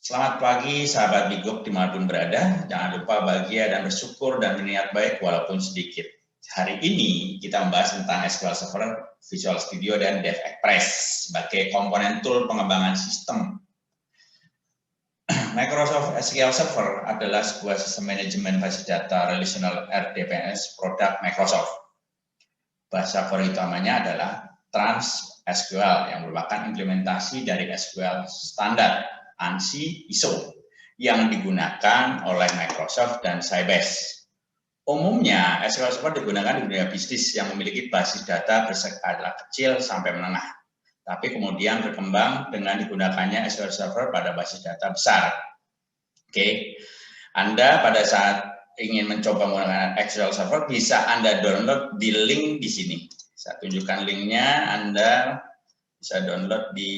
Selamat pagi sahabat Bigok dimanapun berada. Jangan lupa bahagia dan bersyukur dan berniat baik walaupun sedikit. Hari ini kita membahas tentang SQL Server, Visual Studio, dan DevExpress sebagai komponen tool pengembangan sistem. Microsoft SQL Server adalah sebuah sistem manajemen basis data relational RDBMS produk Microsoft. Bahasa core utamanya adalah TransSQL yang merupakan implementasi dari SQL standar ANSI ISO yang digunakan oleh Microsoft dan Sybase. Umumnya SQL Server digunakan di dunia bisnis yang memiliki basis data berskala kecil sampai menengah. Tapi kemudian berkembang dengan digunakannya SQL Server pada basis data besar. Oke, Anda pada saat ingin mencoba menggunakan SQL Server bisa Anda download di link di sini. Saya tunjukkan linknya, Anda bisa download di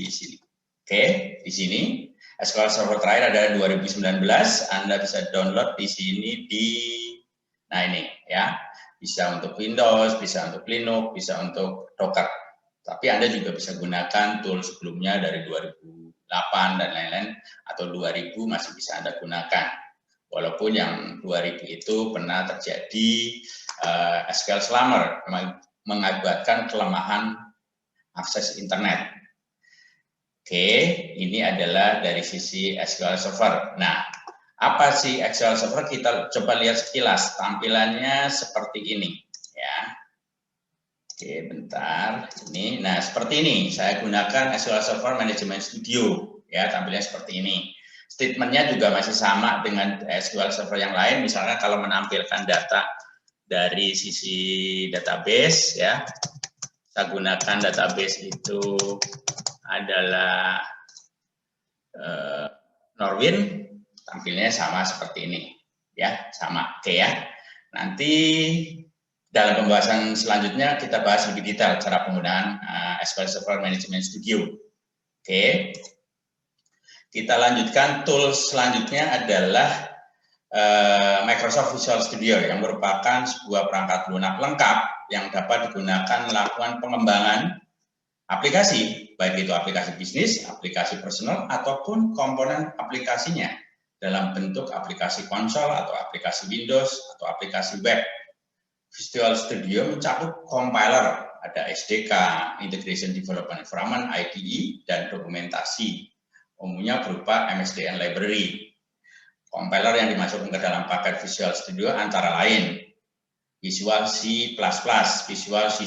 sini. Oke, di sini SQL Server terakhir ada 2019, Anda bisa download di sini nah ini ya, bisa untuk Windows, bisa untuk Linux, bisa untuk Docker. Tapi Anda juga bisa gunakan tool sebelumnya dari 2008 dan lain-lain, atau 2000 masih bisa Anda gunakan. Walaupun yang 2000 itu pernah terjadi SQL Slammer, mengakibatkan kelemahan akses internet. Oke, ini adalah dari sisi SQL Server. Nah, apa sih SQL Server? Kita coba lihat sekilas. Tampilannya seperti ini, ya. Oke, bentar. Ini, nah seperti ini. Saya gunakan SQL Server Management Studio, ya. Tampilannya seperti ini. Statementnya juga masih sama dengan SQL Server yang lain. Misalnya kalau menampilkan data dari sisi database, ya. Saya gunakan database itu adalah Norwin, tampilnya sama seperti ini, ya, sama, oke ya. Nanti dalam pembahasan selanjutnya kita bahas lebih detail cara penggunaan SQL Server Management Studio. Oke, kita lanjutkan. Tools selanjutnya adalah Microsoft Visual Studio yang merupakan sebuah perangkat lunak lengkap yang dapat digunakan melakukan pengembangan aplikasi, baik itu aplikasi bisnis, aplikasi personal, ataupun komponen aplikasinya dalam bentuk aplikasi konsol atau aplikasi Windows atau aplikasi web. Visual Studio mencakup compiler, ada SDK, Integration Development Environment, IDE, dan dokumentasi, umumnya berupa MSDN Library. Compiler yang dimasukkan ke dalam paket Visual Studio antara lain Visual C++, Visual C#,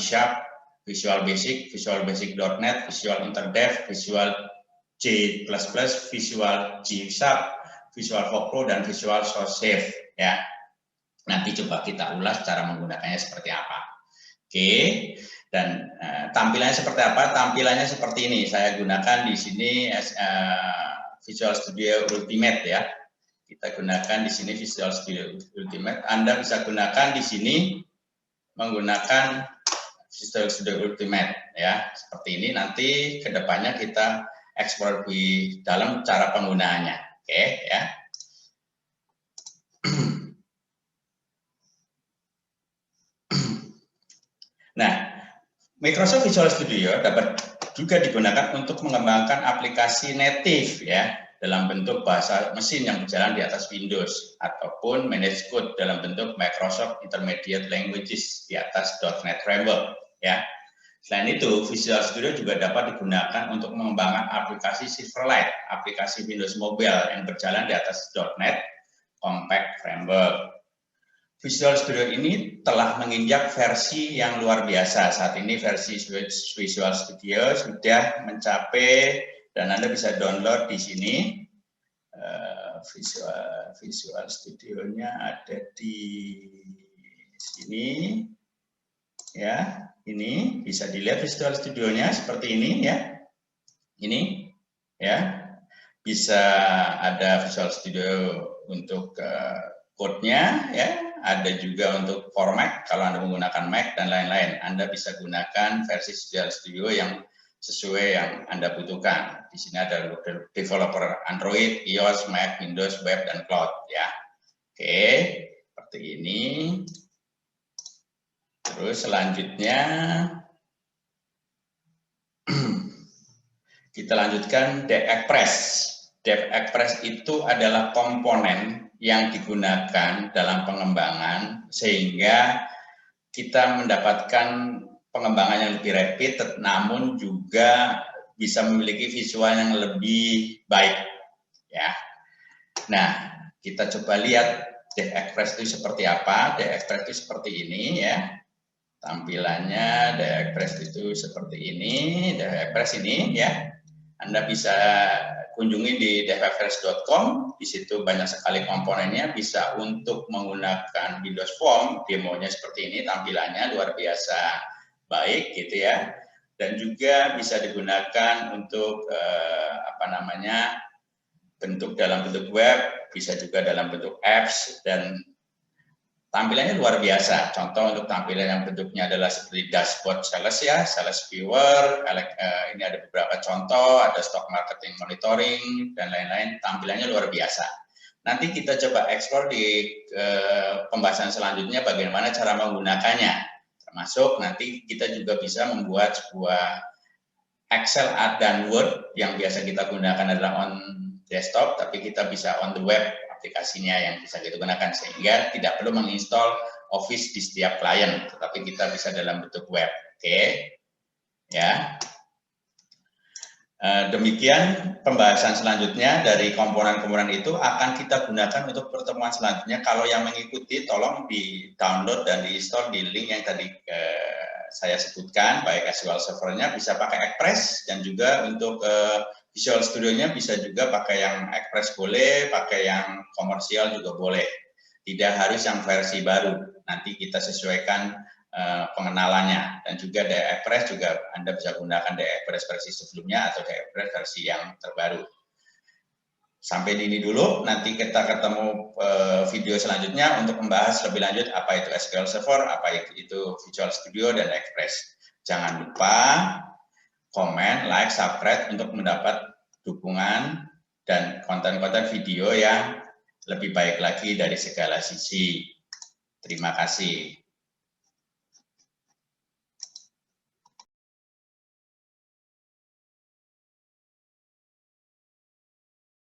Visual Basic, Visual Basic.NET, Visual Interdev, Visual C++, Visual G#, Visual Voclo, dan Visual Source, ya. Nanti coba kita ulas cara menggunakannya seperti apa. Oke, dan tampilannya seperti apa? Tampilannya seperti ini. Saya gunakan di sini Visual Studio Ultimate, ya. Kita gunakan di sini Visual Studio Ultimate. Anda bisa gunakan di sini menggunakan Visual Studio Ultimate, ya, seperti ini. Nanti kedepannya kita eksplor di dalam cara penggunaannya, oke, ya. Nah, Microsoft Visual Studio dapat juga digunakan untuk mengembangkan aplikasi native, ya, dalam bentuk bahasa mesin yang berjalan di atas Windows, ataupun managed code dalam bentuk Microsoft Intermediate Languages di atas .NET Framework, ya. Selain itu, Visual Studio juga dapat digunakan untuk mengembangkan aplikasi Silverlight, aplikasi Windows Mobile yang berjalan di atas .NET Compact Framework. Visual Studio ini telah menginjak versi yang luar biasa. Saat ini versi Visual Studio sudah mencapai, dan Anda bisa download di sini. Visual Studio-nya ada di sini, ya. Ini bisa dilihat Visual Studio-nya seperti ini, ya. Ini, ya. Bisa ada Visual Studio untuk code-nya, ya. Ada juga untuk format kalau Anda menggunakan Mac dan lain-lain. Anda bisa gunakan versi Visual Studio yang sesuai yang Anda butuhkan. Di sini ada developer Android, iOS, Mac, Windows, Web, dan Cloud, ya. Oke, seperti ini. Terus selanjutnya kita lanjutkan DevExpress. DevExpress itu adalah komponen yang digunakan dalam pengembangan sehingga kita mendapatkan pengembangan yang lebih rapid, namun juga bisa memiliki visual yang lebih baik. Ya. Nah, kita coba lihat DevExpress itu seperti apa. DevExpress itu seperti ini ya. Tampilannya DevExpress itu seperti ini. DevExpress ini ya. Anda bisa kunjungi di devexpress.com. Di situ banyak sekali komponennya. Bisa untuk menggunakan Windows Form, demonya seperti ini, tampilannya luar biasa baik gitu ya. Dan juga bisa digunakan untuk bentuk dalam bentuk web, bisa juga dalam bentuk apps, dan tampilannya luar biasa. Contoh untuk tampilan yang bentuknya adalah seperti dashboard sales ya, sales viewer, ini ada beberapa contoh, ada stock marketing monitoring, dan lain-lain, tampilannya luar biasa. Nanti kita coba explore di pembahasan selanjutnya bagaimana cara menggunakannya. Termasuk nanti kita juga bisa membuat sebuah Excel dan Word yang biasa kita gunakan adalah on desktop, tapi kita bisa on the web aplikasinya yang bisa kita gunakan, sehingga tidak perlu menginstal Office di setiap klien, tetapi kita bisa dalam bentuk web. Oke, ya. Demikian pembahasan selanjutnya dari komponen-komponen itu akan kita gunakan untuk pertemuan selanjutnya. Kalau yang mengikuti, tolong di-download dan di-install di link yang tadi saya sebutkan, baik SQL Server-nya bisa pakai Express, dan juga untuk Visual Studio-nya bisa juga pakai yang Express boleh, pakai yang komersial juga boleh. Tidak harus yang versi baru, nanti kita sesuaikan pengenalannya. Dan juga DevExpress juga Anda bisa gunakan DevExpress versi sebelumnya atau DevExpress versi yang terbaru. Sampai di ini dulu, nanti kita ketemu video selanjutnya untuk membahas lebih lanjut apa itu SQL Server, apa itu Visual Studio, dan Express. Jangan lupa komen, like, subscribe untuk mendapat dukungan dan konten-konten video yang lebih baik lagi dari segala sisi. Terima kasih.